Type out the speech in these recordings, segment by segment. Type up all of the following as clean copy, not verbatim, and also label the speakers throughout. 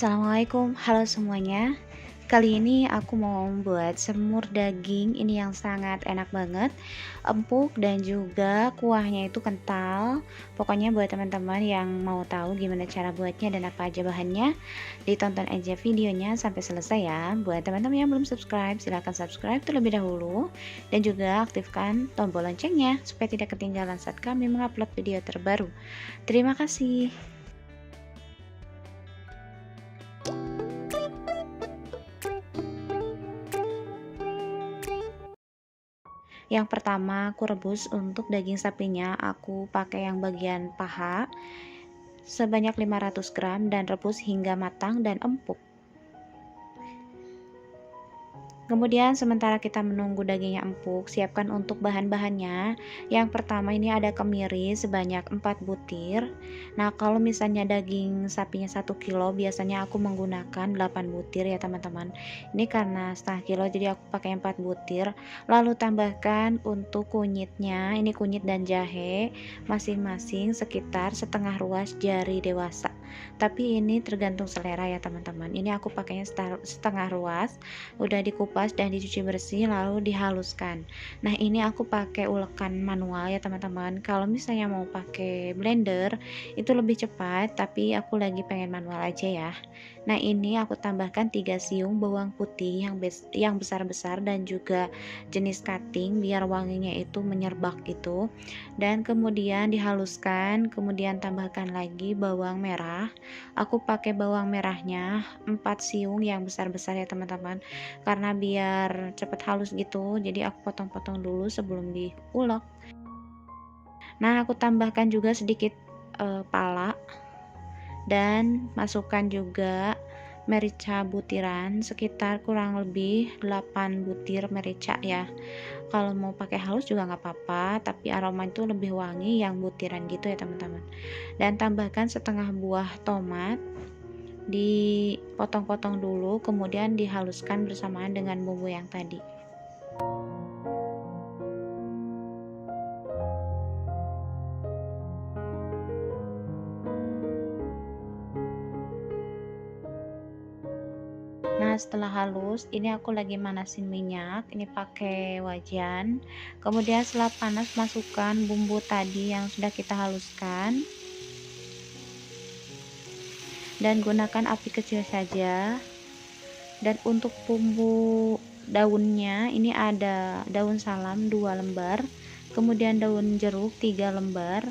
Speaker 1: Assalamualaikum, halo semuanya. Kali ini aku mau membuat semur daging ini yang sangat enak banget, empuk dan juga kuahnya itu kental. Pokoknya buat teman-teman yang mau tahu gimana cara buatnya dan apa aja bahannya, ditonton aja videonya sampai selesai ya. Buat teman-teman yang belum subscribe, silahkan subscribe terlebih dahulu dan juga aktifkan tombol loncengnya supaya tidak ketinggalan saat kami mengupload video terbaru. Terima kasih. Yang pertama aku rebus untuk daging sapinya, aku pakai yang bagian paha sebanyak 500 gram dan rebus hingga matang dan empuk. Kemudian sementara kita menunggu dagingnya empuk, siapkan untuk bahan-bahannya. Yang pertama ini ada kemiri sebanyak 4 butir. Nah, kalau misalnya daging sapinya 1 kilo, biasanya aku menggunakan 8 butir ya teman-teman. Ini karena setengah kilo jadi aku pakai 4 butir. Lalu tambahkan untuk kunyitnya, ini kunyit dan jahe masing-masing sekitar setengah ruas jari dewasa. Tapi ini tergantung selera ya teman-teman. Ini aku pakainya setengah ruas, udah dikupas dan dicuci bersih lalu dihaluskan. Nah, ini aku pakai ulekan manual ya teman-teman. Kalau misalnya mau pakai blender itu lebih cepat, tapi aku lagi pengen manual aja ya. Nah, ini aku tambahkan 3 siung bawang putih yang besar-besar dan juga jenis cutting biar wanginya itu menyerbak gitu. Dan kemudian dihaluskan, kemudian tambahkan lagi bawang merah. Aku pakai bawang merahnya 4 siung yang besar-besar ya teman-teman, karena biar cepet halus gitu jadi aku potong-potong dulu sebelum diulek. Nah, aku tambahkan juga sedikit pala dan masukkan juga merica butiran sekitar kurang lebih 8 butir merica ya. Kalau mau pakai halus juga nggak apa-apa, tapi aroma itu lebih wangi yang butiran gitu ya teman-teman. Dan tambahkan setengah buah tomat, dipotong-potong dulu kemudian dihaluskan bersamaan dengan bumbu yang tadi. Nah, setelah halus ini aku lagi manasin minyak, ini pakai wajan. Kemudian setelah panas masukkan bumbu tadi yang sudah kita haluskan dan gunakan api kecil saja. Dan untuk bumbu daunnya ini ada daun salam 2 lembar, kemudian daun jeruk 3 lembar,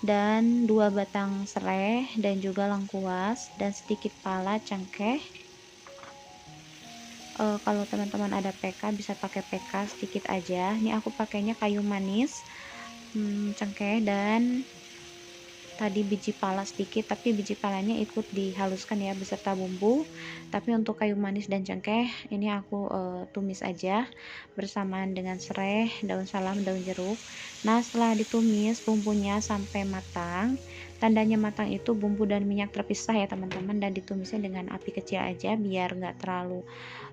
Speaker 1: dan 2 batang serai dan juga lengkuas dan sedikit pala cengkeh. Kalau teman-teman ada PK bisa pakai PK sedikit aja. Ini aku pakainya kayu manis, cengkeh dan tadi biji pala sedikit, tapi biji palanya ikut dihaluskan ya beserta bumbu. Tapi untuk kayu manis dan cengkeh ini aku tumis aja bersamaan dengan serai, daun salam, daun jeruk. Nah, setelah ditumis bumbunya sampai matang, tandanya matang itu bumbu dan minyak terpisah ya teman-teman, dan ditumisnya dengan api kecil aja biar nggak terlalu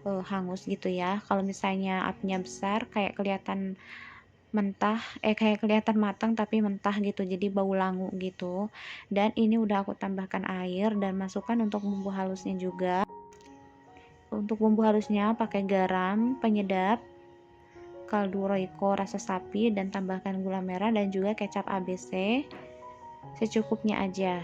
Speaker 1: hangus gitu ya. Kalau misalnya apinya besar kayak kelihatan kayak kelihatan matang tapi mentah gitu, jadi bau langu gitu. Dan ini udah aku tambahkan air dan masukkan untuk bumbu halusnya juga. Untuk bumbu halusnya pakai garam, penyedap, kaldu royco rasa sapi, dan tambahkan gula merah dan juga kecap ABC secukupnya aja.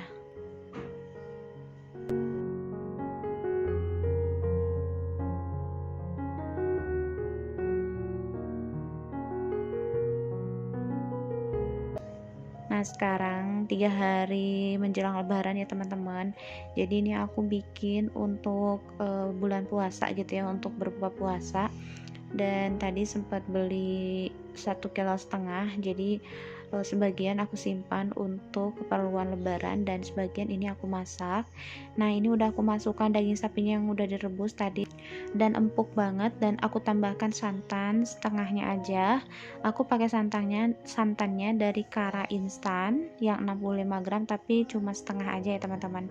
Speaker 1: Nah, sekarang 3 hari menjelang lebaran ya teman-teman, jadi ini aku bikin untuk bulan puasa gitu ya, untuk berbuka puasa. Dan tadi sempat beli 1,5 kg, jadi sebagian aku simpan untuk keperluan lebaran dan sebagian ini aku masak. Nah, ini udah aku masukkan daging sapinya yang udah direbus tadi dan empuk banget, dan aku tambahkan santan setengahnya aja. Aku pakai santannya dari Kara instan yang 65 gram tapi cuma setengah aja ya teman-teman.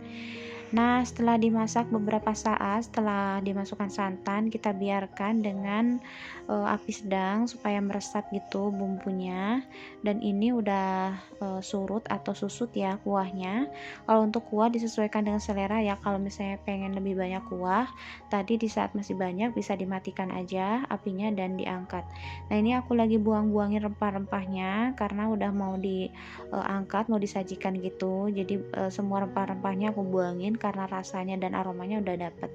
Speaker 1: Nah, setelah dimasak beberapa saat, setelah dimasukkan santan, kita biarkan dengan api sedang supaya meresap gitu bumbunya. Dan ini udah surut atau susut ya kuahnya. Kalau untuk kuah disesuaikan dengan selera ya. Kalau misalnya pengen lebih banyak kuah, tadi di saat masih banyak bisa dimatikan aja apinya dan diangkat. Nah, ini aku lagi buang-buangin rempah-rempahnya karena udah mau diangkat, mau disajikan gitu. Jadi semua rempah-rempahnya aku buangin karena rasanya dan aromanya udah dapet.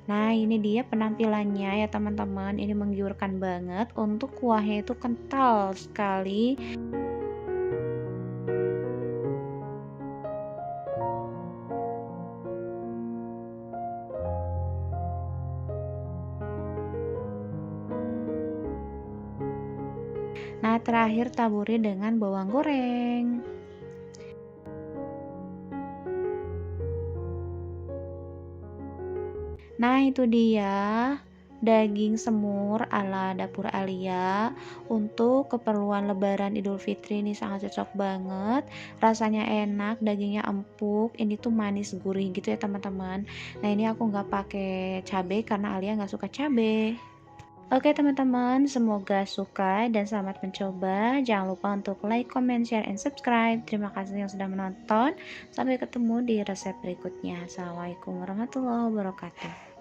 Speaker 1: Nah, ini dia penampilannya ya teman-teman. Ini menggiurkan banget. Untuk kuahnya itu kental sekali. Nah, terakhir taburi dengan bawang goreng. Nah, itu dia daging semur ala dapur Alia untuk keperluan Lebaran Idul Fitri. Ini sangat cocok banget, rasanya enak, dagingnya empuk, ini tuh manis gurih gitu ya teman-teman. Nah, ini aku nggak pakai cabai karena Alia nggak suka cabai. Oke teman-teman, semoga suka dan selamat mencoba. Jangan lupa untuk like, comment, share, and subscribe. Terima kasih yang sudah menonton. Sampai ketemu di resep berikutnya. Assalamualaikum warahmatullahi wabarakatuh.